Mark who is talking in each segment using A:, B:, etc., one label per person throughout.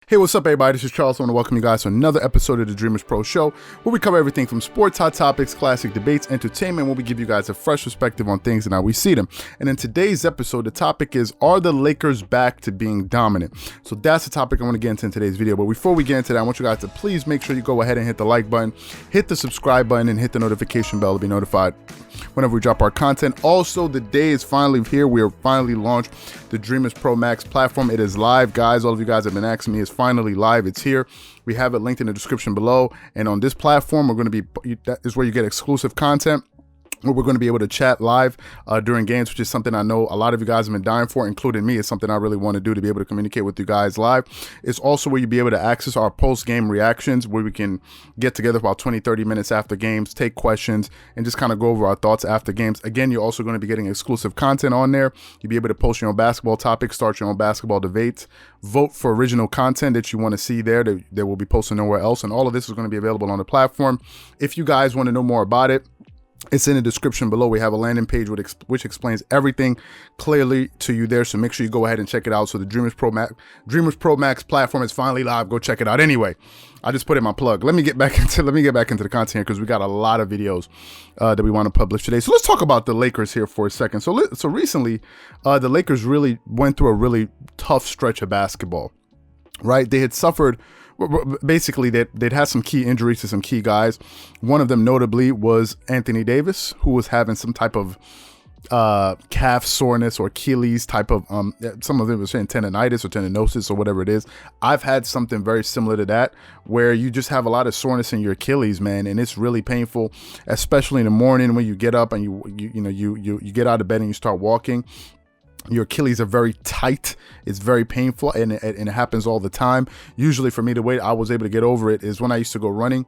A: Hey, what's up, everybody? This is Charles. I want to welcome you guys to another episode of the Dreamerspro Show, where we cover everything from sports, hot topics, classic debates, entertainment, where we give you guys a fresh perspective on things and how we see them. And in today's episode, the topic is, are the Lakers back to being dominant? So that's the topic I want to get into in today's video. But before we get into that, I want you guys to please make sure you go ahead and hit the like button, hit the subscribe button, and hit the notification bell to be notified whenever we drop our content. Also, the day is finally here. We are finally launched the Dreamerspro Max platform. It is live, guys. All of you guys have been asking me. It's finally live. It's here. We have it linked in the description below. And on this platform, we're going to be, that is where you get exclusive content, where we're going to be able to chat live during games, which is something I know a lot of you guys have been dying for, including me. It's something I really want to do, to be able to communicate with you guys live. It's also where you'll be able to access our post-game reactions, where we can get together about 20-30 minutes after games, take questions, and just kind of go over our thoughts after games. Again, you're also going to be getting exclusive content on there. You'll be able to post your own basketball topics, start your own basketball debates, vote for original content that you want to see there that will be posted nowhere else. And all of this is going to be available on the platform. If you guys want to know more about it, it's in the description below. We have a landing page which explains everything clearly to you there. So make sure you go ahead and check it out. So the Dreamerspro Max platform is finally live. Go check it out. Anyway, I just put in my plug. Let me get back into the content here, because we got a lot of videos that we want to publish today. So let's talk about the Lakers here for a second. So recently, the Lakers really went through a really tough stretch of basketball, right? They had suffered. Basically, they'd had some key injuries to some key guys. One of them notably was Anthony Davis, who was having some type of calf soreness or Achilles type of, some of them were saying tendonitis or tendinosis or whatever it is. I've had something very similar to that, where you just have a lot of soreness in your Achilles, man, and it's really painful, especially in the morning when you get up and you get out of bed and you start walking. Your Achilles are very tight. It's very painful, and it happens all the time. Usually for me, the way I was able to get over it is when I used to go running.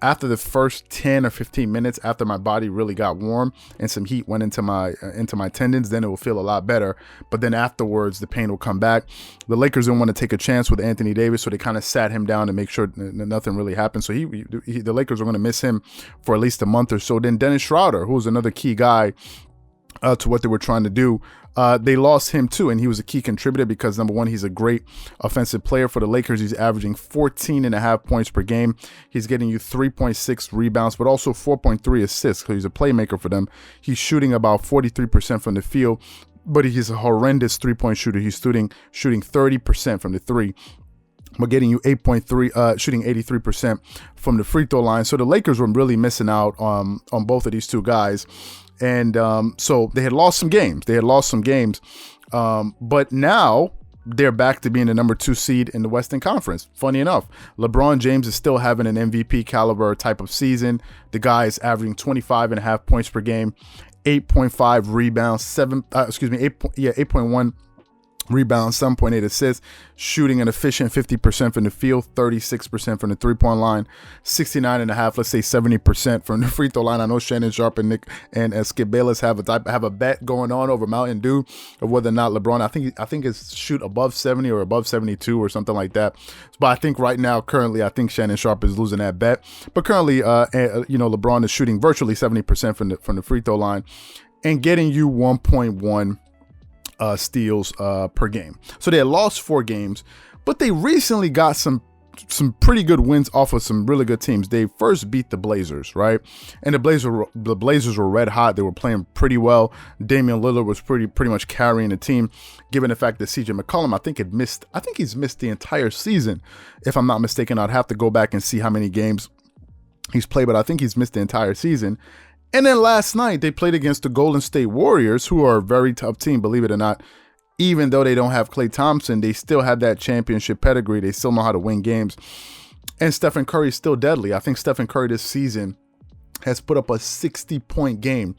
A: After the first 10 or 15 minutes, after my body really got warm and some heat went into my tendons, then it will feel a lot better. But then afterwards, the pain will come back. The Lakers didn't want to take a chance with Anthony Davis, so they kind of sat him down to make sure nothing really happened. So the Lakers were going to miss him for at least a month or so. Then Dennis Schroeder, who was another key guy to what they were trying to do, they lost him too, and he was a key contributor because, number one, he's a great offensive player for the Lakers. He's averaging 14.5 points per game. He's getting you 3.6 rebounds, but also 4.3 assists, because he's a playmaker for them. He's shooting about 43% from the field, but he's a horrendous three-point shooter. He's shooting 30% from the three. We're getting you 8.3, shooting 83% from the free throw line. So the Lakers were really missing out on both of these two guys. And so they had lost some games. But now they're back to being the number 2 seed in the Western Conference. Funny enough, LeBron James is still having an MVP caliber type of season. The guy is averaging 25.5 points per game, 8.5 rebounds, 8.1 rebounds, 7.8 assists, shooting an efficient 50% from the field, 36% from the three-point line, 69.5, let's say 70% from the free throw line. I know Shannon Sharp and Skip Bayless have a bet going on over Mountain Dew of whether or not LeBron, I think it's shoot above 70 or above 72 or something like that. But I think right now, currently, I think Shannon Sharp is losing that bet. But currently, LeBron is shooting virtually 70% from the free throw line and getting you 1.1 steals per game. So they had lost 4 games, but they recently got some pretty good wins off of some really good teams. They first beat the Blazers, right? And the Blazers were red hot. They were playing pretty well. Damian Lillard was pretty much carrying the team, given the fact that CJ McCollum, I think he's missed the entire season. If I'm not mistaken, I'd have to go back and see how many games he's played, but I think he's missed the entire season. And then last night, they played against the Golden State Warriors, who are a very tough team, believe it or not. Even though they don't have Klay Thompson, they still have that championship pedigree. They still know how to win games. And Stephen Curry is still deadly. I think Stephen Curry this season has put up a 60-point game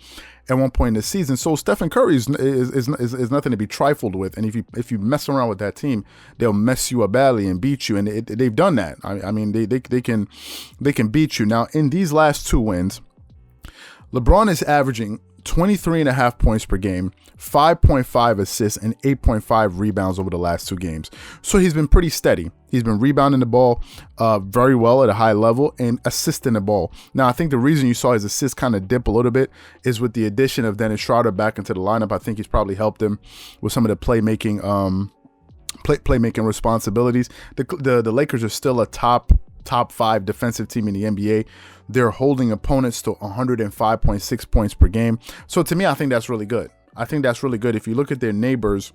A: at one point in the season. So Stephen Curry is nothing to be trifled with. And if you mess around with that team, they'll mess you up badly and beat you. And they've done that. I mean, they can beat you. Now, in these last 2 wins, LeBron is averaging 23.5 points per game, 5.5 assists, and 8.5 rebounds over the last 2 games. So he's been pretty steady. He's been rebounding the ball very well at a high level and assisting the ball. Now, I think the reason you saw his assists kind of dip a little bit is with the addition of Dennis Schroeder back into the lineup. I think he's probably helped him with some of the playmaking playmaking responsibilities. The Lakers are still a top 5 defensive team in the NBA. They're holding opponents to 105.6 points per game. So to me, I think that's really good. I think that's really good. If you look at their neighbors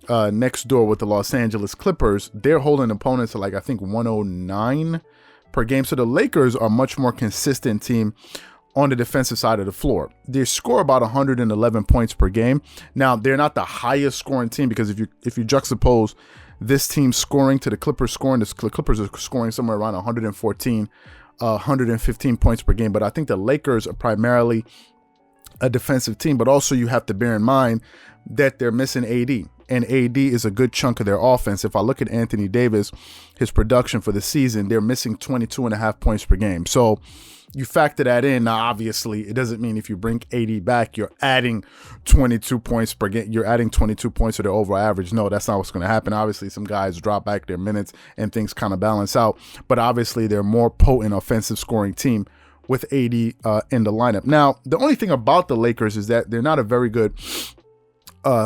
A: next door with the Los Angeles Clippers, they're holding opponents to, like, I think 109 per game. So the Lakers are a much more consistent team on the defensive side of the floor. They score about 111 points per game. Now, they're not the highest scoring team, because if you juxtapose this team's scoring to the Clippers scoring, the Clippers are scoring somewhere around 114, 115 points per game. But I think the Lakers are primarily a defensive team, but also you have to bear in mind that they're missing AD, and AD is a good chunk of their offense. If I look at Anthony Davis, his production for the season, they're missing 22.5 points per game. So you factor that in. Now, obviously, it doesn't mean if you bring AD back, you're adding 22 points per game. You're adding 22 points to their overall average. No, that's not what's going to happen. Obviously, some guys drop back their minutes and things kind of balance out. But obviously, they're a more potent offensive scoring team with AD in the lineup. Now, the only thing about the Lakers is that they're not a very good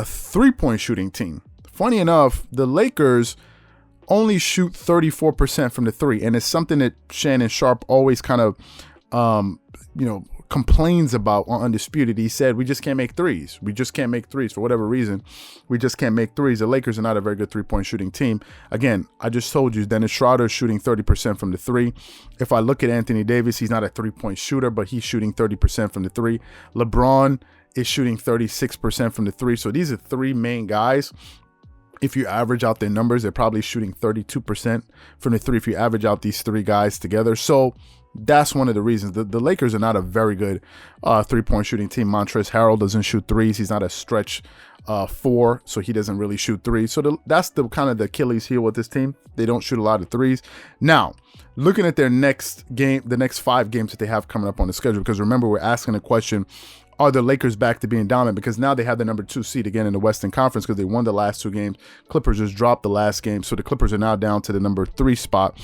A: three-point shooting team. Funny enough, the Lakers only shoot 34% from the three, and it's something that Shannon Sharp always kind of complains about on Undisputed. He said, we just can't make threes. We just can't make threes for whatever reason. We just can't make threes. The Lakers are not a very good three-point shooting team. Again, I just told you, Dennis Schroeder is shooting 30% from the three. If I look at Anthony Davis, he's not a three-point shooter, but he's shooting 30% from the three. LeBron is shooting 36% from the three. So these are three main guys. If you average out their numbers, they're probably shooting 32% from the three if you average out these three guys together. So that's one of the reasons. The Lakers are not a very good three-point shooting team. Montrezl Harrell doesn't shoot threes. He's not a stretch four, so he doesn't really shoot threes. So that's the kind of the Achilles heel with this team. They don't shoot a lot of threes. Now, looking at their next game, the next 5 games that they have coming up on the schedule, because remember, we're asking the question, are the Lakers back to being dominant? Because now they have the number 2 seed again in the Western Conference because they won the last 2 games. Clippers just dropped the last game, so the Clippers are now down to the number 3 spot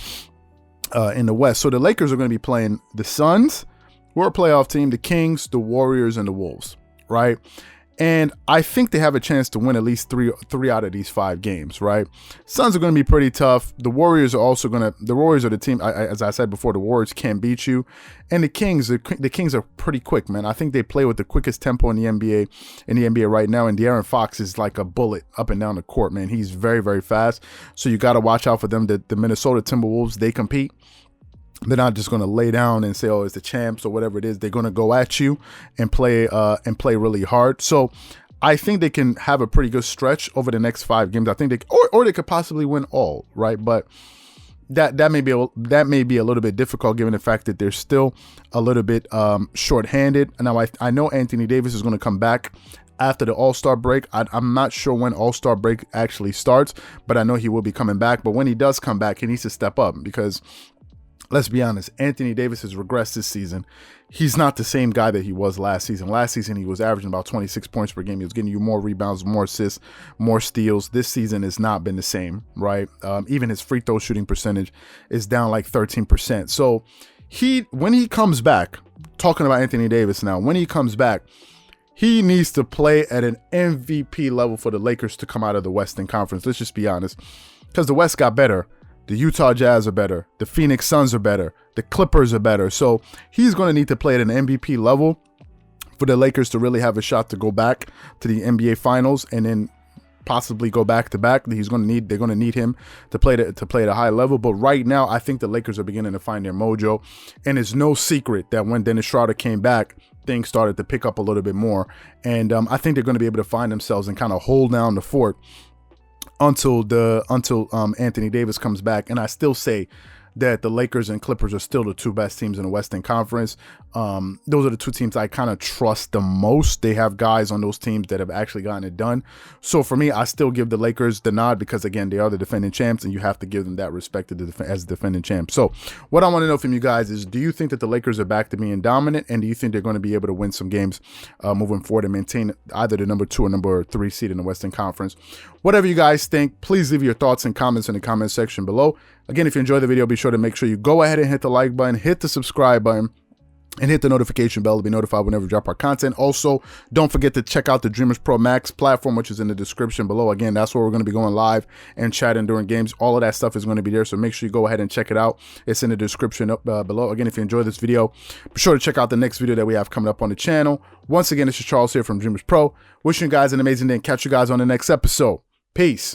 A: in the West. So the Lakers are going to be playing the Suns, who are a playoff team, the Kings, the Warriors, and the Wolves, right? And I think they have a chance to win at least three out of these 5 games, right? Suns are going to be pretty tough. The Warriors are also going to, the Warriors are the team, as I said before, the Warriors can beat you. And the Kings are pretty quick, man. I think they play with the quickest tempo in the NBA right now. And De'Aaron Fox is like a bullet up and down the court, man. He's very, very fast. So you got to watch out for them. The Minnesota Timberwolves, they compete. They're not just going to lay down and say, oh, it's the champs or whatever it is. They're going to go at you and play really hard. So I think they can have a pretty good stretch over the next 5 games. I think they or they could possibly win all, right? But that may be a little bit difficult given the fact that they're still a little bit shorthanded. Now I know Anthony Davis is going to come back after the All-Star break. I'm not sure when All-Star break actually starts, but I know he will be coming back. But when he does come back, he needs to step up because, let's be honest, Anthony Davis has regressed this season. He's not the same guy that he was last season. Last season, he was averaging about 26 points per game. He was getting you more rebounds, more assists, more steals. This season has not been the same, right? Even his free throw shooting percentage is down like 13%. So when he comes back, talking about Anthony Davis now, when he comes back, he needs to play at an MVP level for the Lakers to come out of the Western Conference. Let's just be honest, because the West got better. The Utah Jazz are better. The Phoenix Suns are better. The Clippers are better. So he's going to need to play at an MVP level for the Lakers to really have a shot to go back to the NBA Finals and then possibly go back to back. They're going to need him to play at a high level. But right now, I think the Lakers are beginning to find their mojo. And it's no secret that when Dennis Schroeder came back, things started to pick up a little bit more. And I think they're going to be able to find themselves and kind of hold down the fort until Anthony Davis comes back. And I still say that the Lakers and Clippers are still the 2 best teams in the Western Conference. Those are the 2 teams I kind of trust the most. They have guys on those teams that have actually gotten it done. So for me, I still give the Lakers the nod because, again, they are the defending champs, and you have to give them that respect as defending champs. So what I want to know from you guys is, do you think that the Lakers are back to being dominant, and do you think they're going to be able to win some games moving forward and maintain either the number 2 or number 3 seed in the Western Conference? Whatever you guys think, please leave your thoughts and comments in the comment section below. Again, if you enjoyed the video, be sure to make sure you go ahead and hit the like button, hit the subscribe button, and hit the notification bell to be notified whenever we drop our content. Also, don't forget to check out the Dreamerspro Max platform, which is in the description below. Again, that's where we're going to be going live and chatting during games. All of that stuff is going to be there, so make sure you go ahead and check it out. It's in the description up below. Again, if you enjoyed this video, be sure to check out the next video that we have coming up on the channel. Once again, this is Charles here from Dreamerspro. Wishing you guys an amazing day and catch you guys on the next episode. Peace.